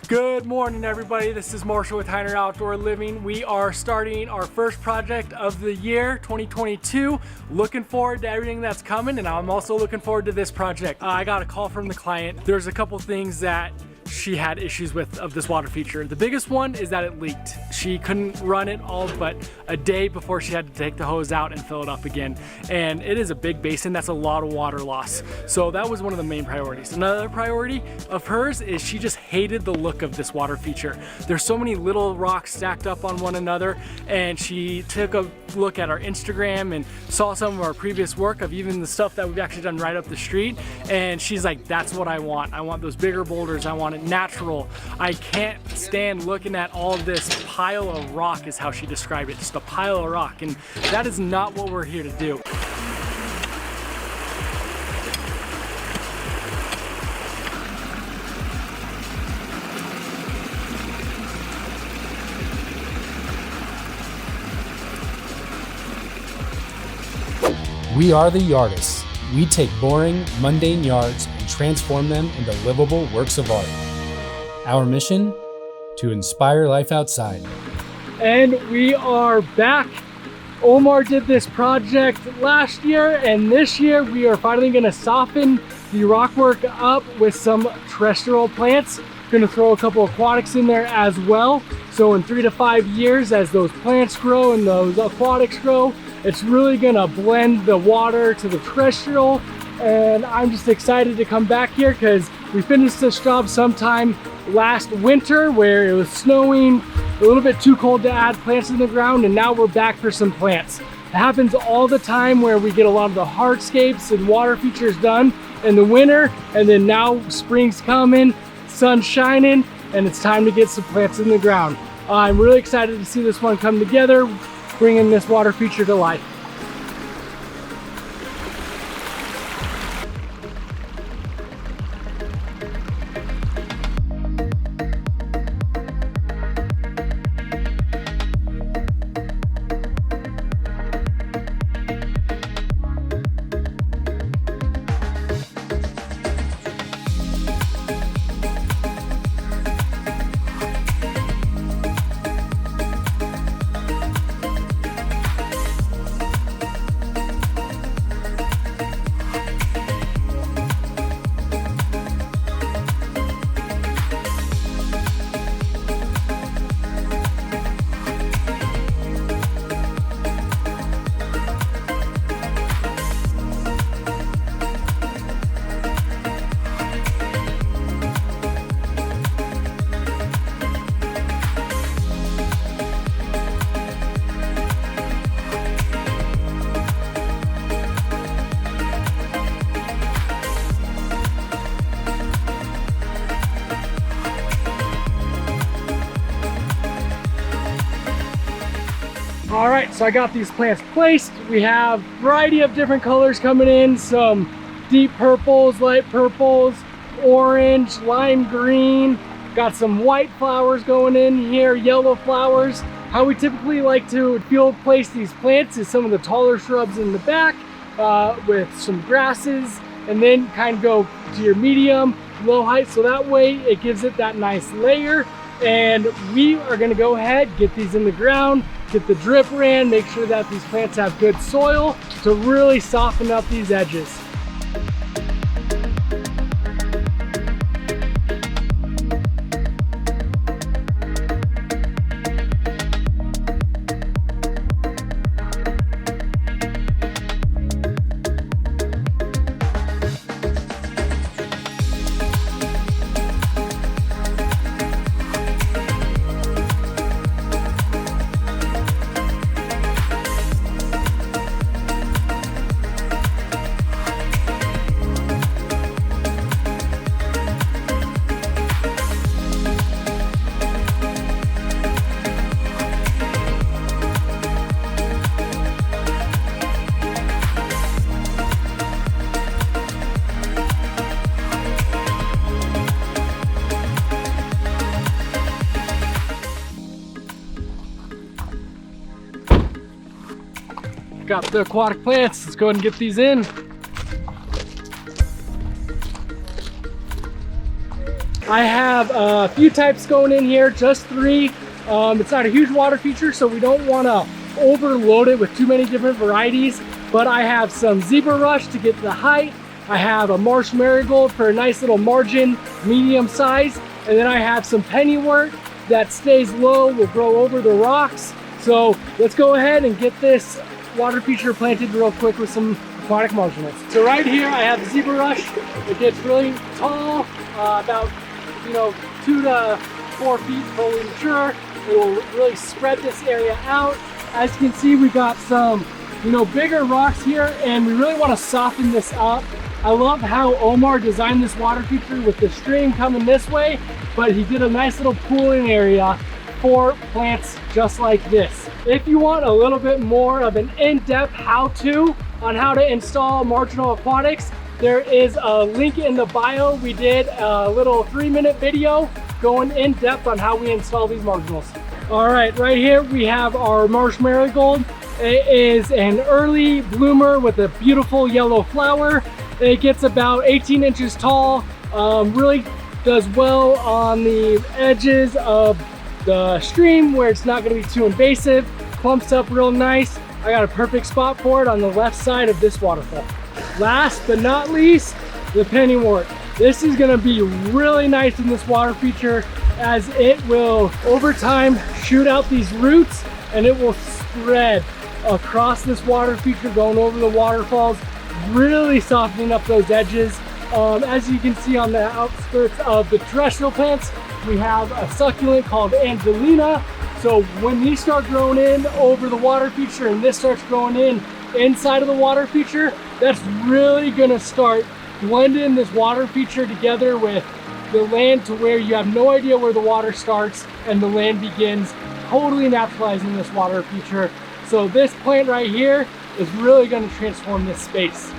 Good morning, everybody. This is Marshall with Hiner Outdoor Living. We are starting our first project of the year, 2022. Looking forward to everything that's coming, and I'm also looking forward to this project. I got a call from the client. There's a couple things that she had issues with of this water feature. The biggest one is that it leaked. She couldn't run it all but a day before she had to take the hose out and fill it up again. And it is a big basin. That's a lot of water loss. So that was one of the main priorities. Another priority of hers is she just hated the look of this water feature. There's so many little rocks stacked up on one another, and she took a look at our Instagram and saw some of our previous work of even the stuff that we've actually done right up the street, and she's like, that's what I want. I want those bigger boulders. I want it natural. I can't stand looking at all of this pile of rock, is how she described it, just a pile of rock, and that is not what we're here to do. We are the yardists. We take boring, mundane yards and transform them into livable works of art. Our mission? To inspire life outside. And we are back. Omar did this project last year, and this year we are finally going to soften the rock work up with some terrestrial plants. Going to throw a couple aquatics in there as well. So in 3 to 5 years, as those plants grow and those aquatics grow, it's really gonna blend the water to the terrestrial, and I'm just excited to come back here because we finished this job sometime last winter where it was snowing, a little bit too cold to add plants in the ground, and now we're back for some plants. It happens all the time where we get a lot of the hardscapes and water features done in the winter, and then now spring's coming, sun's shining, and it's time to get some plants in the ground. I'm really excited to see this one come together, bringing this water feature to life. All right, so I got these plants placed. We have a variety of different colors coming in, some deep purples, light purples, orange, lime green, got some white flowers going in here, yellow flowers. How we typically like to field place these plants is some of the taller shrubs in the back with some grasses, and then kind of go to your medium, low height, so that way it gives it that nice layer. And we are gonna go ahead, get these in the ground, get the drip ran, make sure that these plants have good soil to really soften up these edges. Got the aquatic plants. Let's go ahead and get these in. I have a few types going in here, just 3. It's not a huge water feature, so we don't want to overload it with too many different varieties, but I have some zebra rush to get the height. I have a Marshmallow Gold for a nice little margin, medium size, and then I have some pennywort that stays low, will grow over the rocks. So let's go ahead and get this water feature planted real quick with some aquatic marginals. So right here I have the zebra rush. It gets really tall, about 2 to 4 feet fully mature. It will really spread this area out. As you can see, we got some bigger rocks here, and we really want to soften this up. I love how Omar designed this water feature with the stream coming this way, but he did a nice little pooling area for plants just like this. If you want a little bit more of an in-depth how-to on how to install marginal aquatics, there is a link in the bio. We did a little 3-minute video going in depth on how we install these marginals. All right, right here we have our Marshmallow Gold. It is an early bloomer with a beautiful yellow flower. It gets about 18 inches tall, really does well on the edges of the stream where it's not going to be too invasive, clumps up real nice. I got a perfect spot for it on the left side of this waterfall. Last but not least, the pennywort. This is going to be really nice in this water feature, as it will over time shoot out these roots and it will spread across this water feature going over the waterfalls, really softening up those edges. As you can see on the outskirts of the terrestrial plants, we have a succulent called Angelina. So when these start growing in over the water feature and this starts growing in inside of the water feature, that's really gonna start blending this water feature together with the land to where you have no idea where the water starts and the land begins, totally naturalizing this water feature. So this plant right here is really going to transform this space.